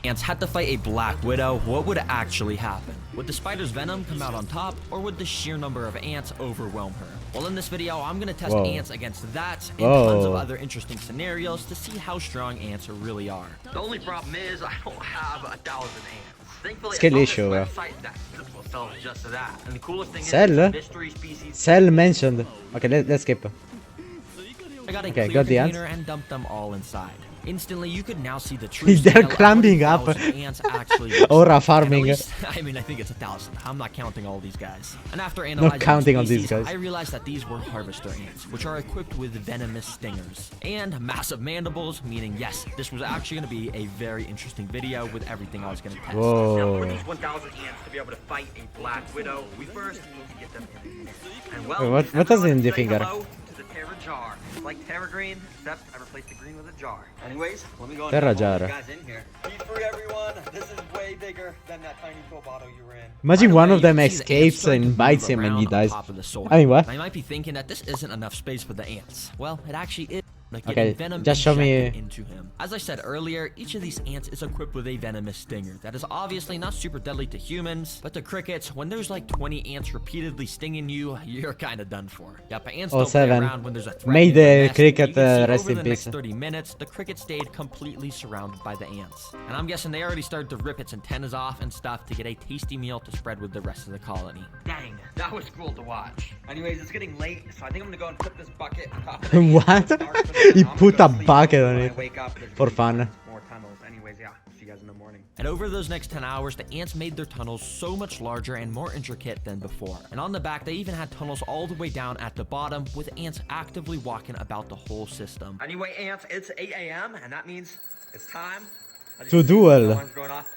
ants had to fight a black widow, what would actually happen? Would the spider's venom come out on top, or would the sheer number of ants overwhelm her? Well, in this video, I'm gonna test ants against that and tons of other interesting scenarios to see how strong ants really are. The only problem is I don't have 1,000 ants. Thankfully, just that. And the coolest thing is mystery species. Cell mentioned. Okay, let's skip. I got a clear container and dumped them all inside. Instantly, you could now see the true They're climbing up. Ants actually Aura farming. I mean, I think it's 1,000. I'm not counting all these guys. And after analyzing these guys, I realized that these were harvester ants, which are equipped with venomous stingers and massive mandibles, meaning yes, this was actually going to be a very interesting video with everything I was going to test. Now, for these 1,000 ants to be able to fight a black widow, we first need to get them in there. And well, what does it in the finger? Jar. Like Terra Green, except I replaced the green with a jar. Anyways, let me go and Terra get jar. you guys in here. Be free, everyone. This is way bigger than that tiny pill bottle you were in. Imagine one of them escapes and bites him and he dies. I mean, what? I might be thinking that this isn't enough space for the ants. Well, it actually is. Like okay, venom just show me into him. As I said earlier, each of these ants is equipped with a venomous stinger that is obviously not super deadly to humans, but to crickets, when there's like 20 ants repeatedly stinging you, you're kind of done for. Yep, ants don't play around when there's a threat. Made the cricket rest in peace. Over the next 30 minutes, the cricket stayed completely surrounded by the ants. And I'm guessing they already started to rip its antennas off and stuff to get a tasty meal to spread with the rest of the colony. Dang, that was cool to watch. Anyways, it's getting late, so I think I'm gonna go and put this bucket on top of the what? He put a bucket on it for fun. More tunnels. Anyways, yeah, see you guys in the morning. And over those next 10 hours, the ants made their tunnels so much larger and more intricate than before. And on the back, they even had tunnels all the way down at the bottom, with ants actively walking about the whole system. Anyway, ants, it's 8 a.m. and that means it's time to duel.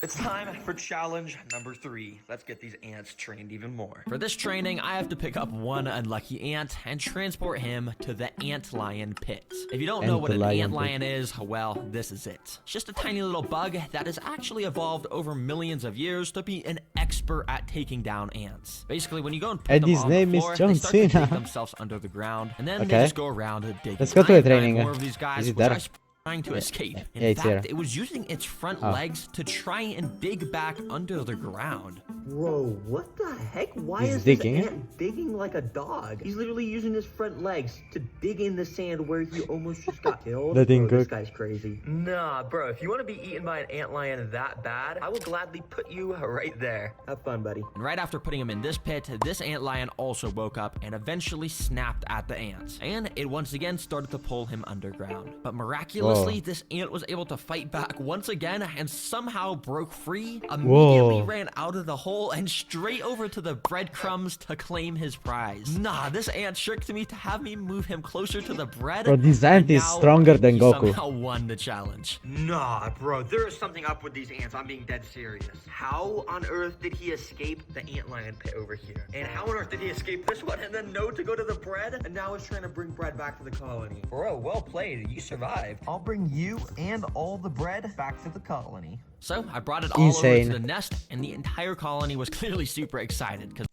It's time for challenge number 3. Let's get these ants trained even more. For this training, I have to pick up one unlucky ant and transport him to the ant lion pit. If you don't know what an ant lion is, well, this is it. It's just a tiny little bug that has actually evolved over millions of years to be an expert at taking down ants. Basically, when you go and put them on the floor, they start to dig themselves under the ground, and then they just go around digging. Let's go to the training. More of these guys, is it there? Trying to escape. In fact, it was using its front legs to try and dig back under the ground. Bro, what the heck? Why is this ant digging like a dog? He's literally using his front legs to dig in the sand where he almost just got killed. Bro, this guy's crazy. Nah, bro, if you want to be eaten by an ant lion that bad, I will gladly put you right there. Have fun, buddy. And right after putting him in this pit, this ant lion also woke up and eventually snapped at the ants. And it once again started to pull him underground. But miraculously, this ant was able to fight back once again and somehow broke free, immediately ran out of the hole and straight over to the breadcrumbs to claim his prize. Nah, this ant tricked me to have me move him closer to the bread. Bro, this ant is stronger than Goku. Somehow won the challenge. Nah, bro, there is something up with these ants. I'm being dead serious. How on earth did he escape the ant lion pit over here? And how on earth did he escape this one and then know to go to the bread? And now he's trying to bring bread back to the colony. Bro, well played. You survived. I'll bring you and all the bread back to the colony. So I brought it all over to the nest, and the entire colony was clearly super excited because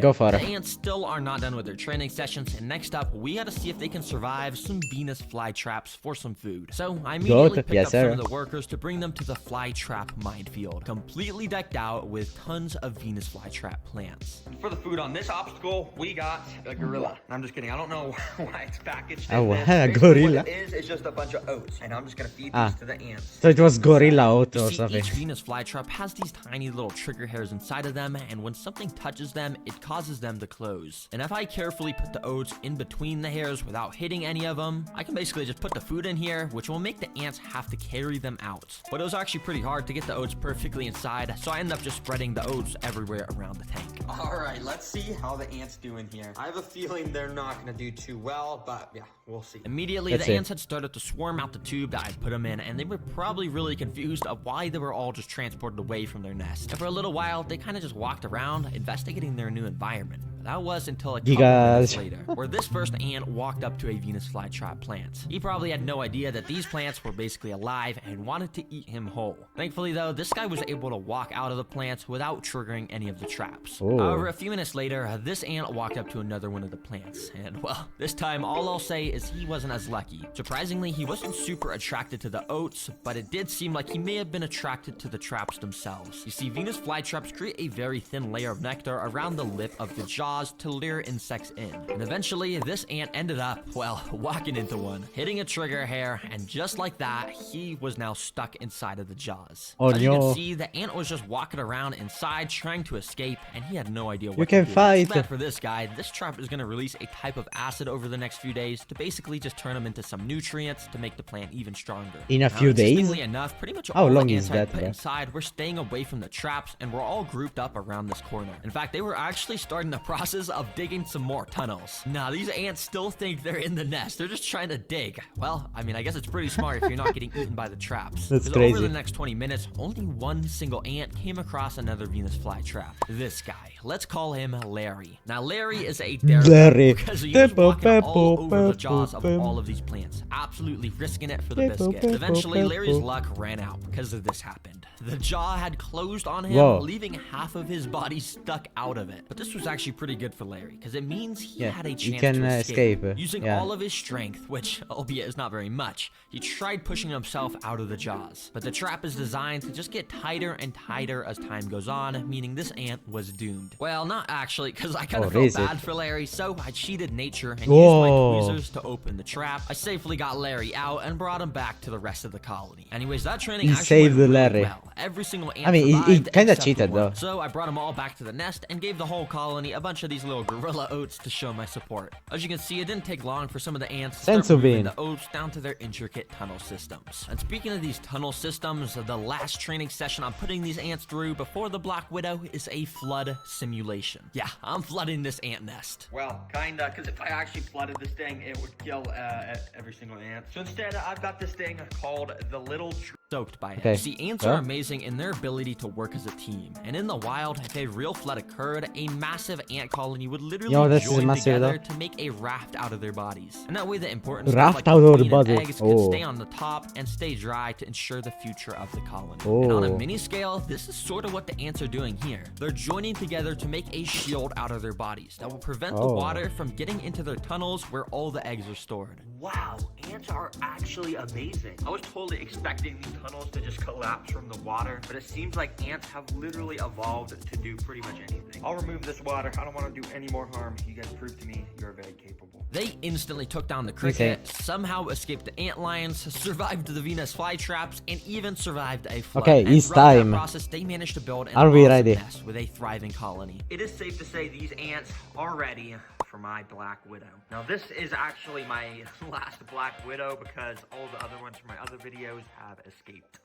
go for it. The ants still are not done with their training sessions, and next up we got to see if they can survive some Venus flytraps for some food. So I immediately picked up some of the workers to bring them to the flytrap minefield, completely decked out with tons of Venus flytrap plants. For the food on this obstacle, we got a gorilla. I'm just kidding. I don't know why it's packaged. A gorilla. What it is just a bunch of oats, and I'm just gonna feed these to the ants. So it was gorilla oat or something. Each Venus flytrap has these tiny little trigger hairs inside of them, and when something touches them, it causes them to close. And if I carefully put the oats in between the hairs without hitting any of them, I can basically just put the food in here, which will make the ants have to carry them out. But it was actually pretty hard to get the oats perfectly inside, so I ended up just spreading the oats everywhere around the tank. Alright, let's see how the ants do in here. I have a feeling they're not gonna do too well, but yeah, we'll see. Immediately, the ants had started to swarm out the tube that I put them in, and they were probably really confused of why they were all just transported away from their nest. And for a little while, they kind of just walked around, investigating their new environment. That was until a couple minutes later, where this first ant walked up to a Venus flytrap plant. He probably had no idea that these plants were basically alive and wanted to eat him whole. Thankfully though, this guy was able to walk out of the plants without triggering any of the traps. However, a few minutes later, this ant walked up to another one of the plants, and well, this time all I'll say is he wasn't as lucky. Surprisingly, he wasn't super attracted to the oats, but it did seem like he may have been attracted attracted to the traps themselves. You see, Venus flytraps create a very thin layer of nectar around the lip of the jaws to lure insects in. And eventually, this ant ended up, well, walking into one, hitting a trigger hair, and just like that, he was now stuck inside of the jaws. Oh, As you no. can see, the ant was just walking around inside trying to escape, and he had no idea what You to can do. fight. Too bad for this guy, this trap is going to release a type of acid over the next few days to basically just turn him into some nutrients to make the plant even stronger. In a Now, few days? interestingly enough, pretty much How all long the is ants I that, put bro? inside were staying away from the traps, and were all grouped up around this corner. In fact, they were actually starting the process of digging some more tunnels. Now, these ants still think they're in the nest. They're just trying to dig. Well, I mean, I guess it's pretty smart if you're not getting eaten by the traps. That's 'Cause crazy. over the next 20 minutes, only one single ant came across another Venus flytrap. This guy. Let's call him Larry. Now, Larry is a daredevil Larry. because he was walking all over the jaws of all of these plants, absolutely risking it for the biscuit. Eventually, Larry's luck ran out because of this happened. The jaw had closed on him, Whoa. leaving half of his body stuck out of it. But this was actually pretty good for Larry, because it means he Yeah, had a he chance can, to escape, Using yeah. all of his strength, which, albeit is not very much, he tried pushing himself out of the jaws. But the trap is designed to just get tighter and tighter as time goes on, meaning this ant was doomed. Well, not actually, because I kind of felt is it? bad for Larry, so I cheated nature and Whoa. used my tweezers to open the trap. I safely got Larry out and brought him back to the rest of the colony. Anyways, that training He actually saved went really Larry. well. Every single ant I mean, he survived kinda except for cheated, one. though. So I brought them all back to the nest and gave the whole colony a bunch of these little gorilla oats to show my support. As you can see, it didn't take long for some of the ants to start Sensu moving bean. the oats down to their intricate tunnel systems. And speaking of these tunnel systems, the last training session I'm putting these ants through before the Black Widow is a flood simulation. Yeah, I'm flooding this ant nest. Well, kinda, because if I actually flooded this thing, it would kill every single ant. So instead, I've got this thing called the Little Soaked by it. Okay. See, ants Yeah. are amazing in their ability to work as a team. And in the wild, if a real flood occurred, a massive ant colony would literally Yo, this is join massive, together though. to make a raft out of their bodies. And that way the important Raft stuff like out the of the queen and body. eggs can Oh. stay on the top and stay dry to ensure the future of the colony. And on a Oh. mini scale, this is sort of what the ants are doing here. They're joining together to make a shield out of their bodies that will prevent the Oh. water from getting into their tunnels where all the eggs are stored. Wow, ants are actually amazing. I was totally expecting these tunnels to just collapse from the water, but it seems like ants have literally evolved to do pretty much anything. I'll remove this water. I don't want to do any more harm. You guys prove to me you're very capable. They instantly took down the cricket, somehow escaped the ant lions, survived the Venus flytraps, and even survived a flood. Okay, and it's throughout that time. process, they managed to build an Are we awesome ready? nest with a thriving colony. It is safe to say these ants are ready for my Black Widow. Now, this is actually my last Black Widow because all the other ones from my other videos have escaped.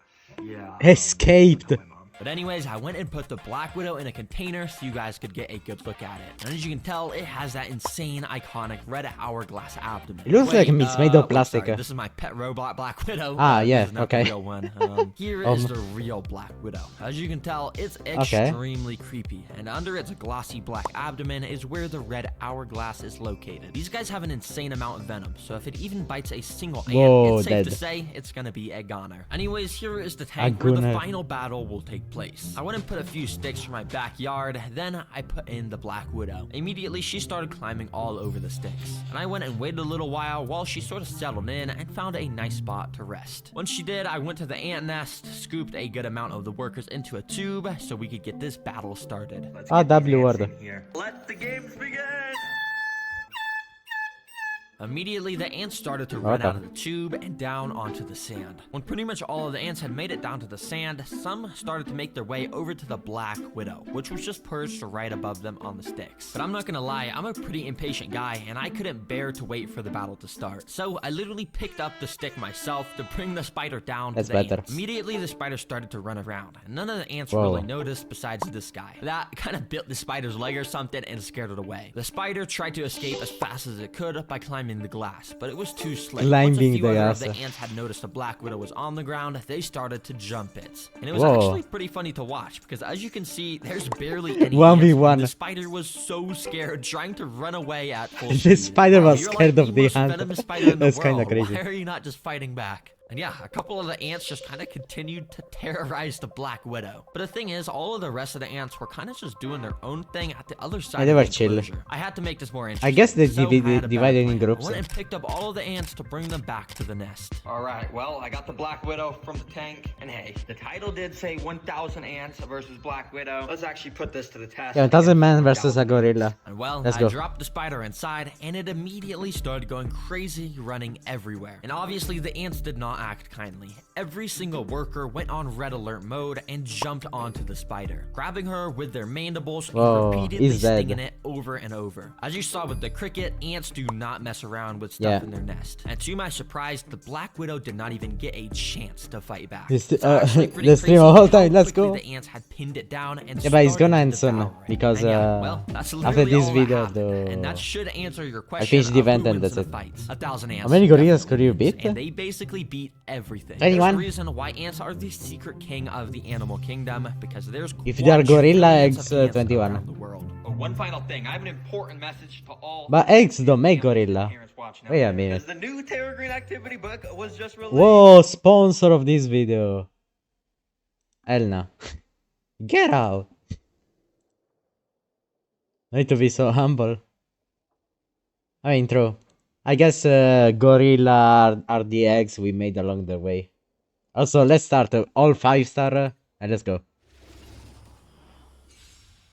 Yeah. Escaped. Don't tell my mom. But anyways, I went and put the Black Widow in a container so you guys could get a good look at it. And as you can tell, it has that insane, iconic red hourglass abdomen. It looks like it's made of plastic. Sorry, this is my pet robot Black Widow. Ah, yeah, this is not okay. the real one. Here is the real Black Widow. As you can tell, it's extremely creepy. And under its glossy black abdomen is where the red hourglass is located. These guys have an insane amount of venom, so if it even bites a single ant, Whoa, it's safe to dead. say it's gonna be a goner. Anyways, here is the tank where the goner. final battle will take place. I went and put a few sticks from my backyard, then I put in the Black Widow. Immediately, she started climbing all over the sticks. And I went and waited a little while she sort of settled in and found a nice spot to rest. Once she did, I went to the ant nest, scooped a good amount of the workers into a tube so we could get this battle started. Let's Ah, get these W ants word. in here. Let the games begin! Immediately, the ants started to run out of the tube and down onto the sand. When pretty much all of the ants had made it down to the sand, some started to make their way over to the Black Widow, which was just perched right above them on the sticks. But I'm not gonna lie, I'm a pretty impatient guy, and I couldn't bear to wait for the battle to start. So I literally picked up the stick myself to bring the spider down That's to the better. ants. Immediately, the spider started to run around, and none of the ants Whoa. really noticed besides this guy. That kind of bit the spider's leg or something and scared it away. The spider tried to escape as fast as it could by climbing the glass, but it was too slick. Once a Climbing few the other of glass. the ants had noticed the Black Widow was on the ground, they started to jump it. And it was Whoa. actually pretty funny to watch, because as you can see, there's barely any 1v1. ants. The spider was so scared, trying to run away at full The speed. spider was You're scared like of the the most ant. venomous spider in the That's kinda world. crazy. Why are you not just fighting back? And yeah, a couple of the ants just kind of continued to terrorize the Black Widow. But the thing is, all of the rest of the ants were kind of just doing their own thing at the other side they of were the chill. enclosure. I had to make this more interesting. I guess they so I had a better divided in plan. groups. I went and picked up all of the ants to bring them back to the nest. Alright, well, I got the Black Widow from the tank. And hey, the title did say 1,000 ants versus Black Widow. Let's actually put this to the test. Yeah, 1,000 man versus a gorilla. And well, Let's I go. dropped the spider inside, and it immediately started going crazy, running everywhere. And obviously, the ants did not act kindly. Every single worker went on red alert mode and jumped onto the spider, grabbing her with their mandibles Whoa, and repeatedly he's dead. stinging it over and over. As you saw with the cricket, ants do not mess around with stuff in their nest. And to my surprise, the Black Widow did not even get a chance to fight back. Let's Pretty stream a whole time, how let's quickly go. The ants had pinned it down and Yeah, but it's started gonna to end soon, devour it. because And yeah, well, that's after literally this all that video, happened. And that the should answer your question. finished the of event who and wins that's in it. the fights. 1,000 ants. How many gorillas definitely could you wins, beat? And they basically beat everything. 21? There's a reason why ants are the secret king of the animal kingdom, because there's If they are gorilla eggs, 21 21. around the world. Oh, one final thing. I have an important message to all. But eggs don't make gorilla. parents watching out Wait a there, minute. 'cause the new Terror Green activity book was just released. Whoa, sponsor of this video. Elna. Get out. I need to be so humble. I mean, true. I guess gorilla are the eggs we made along the way. Also, let's start all 5-star and let's go.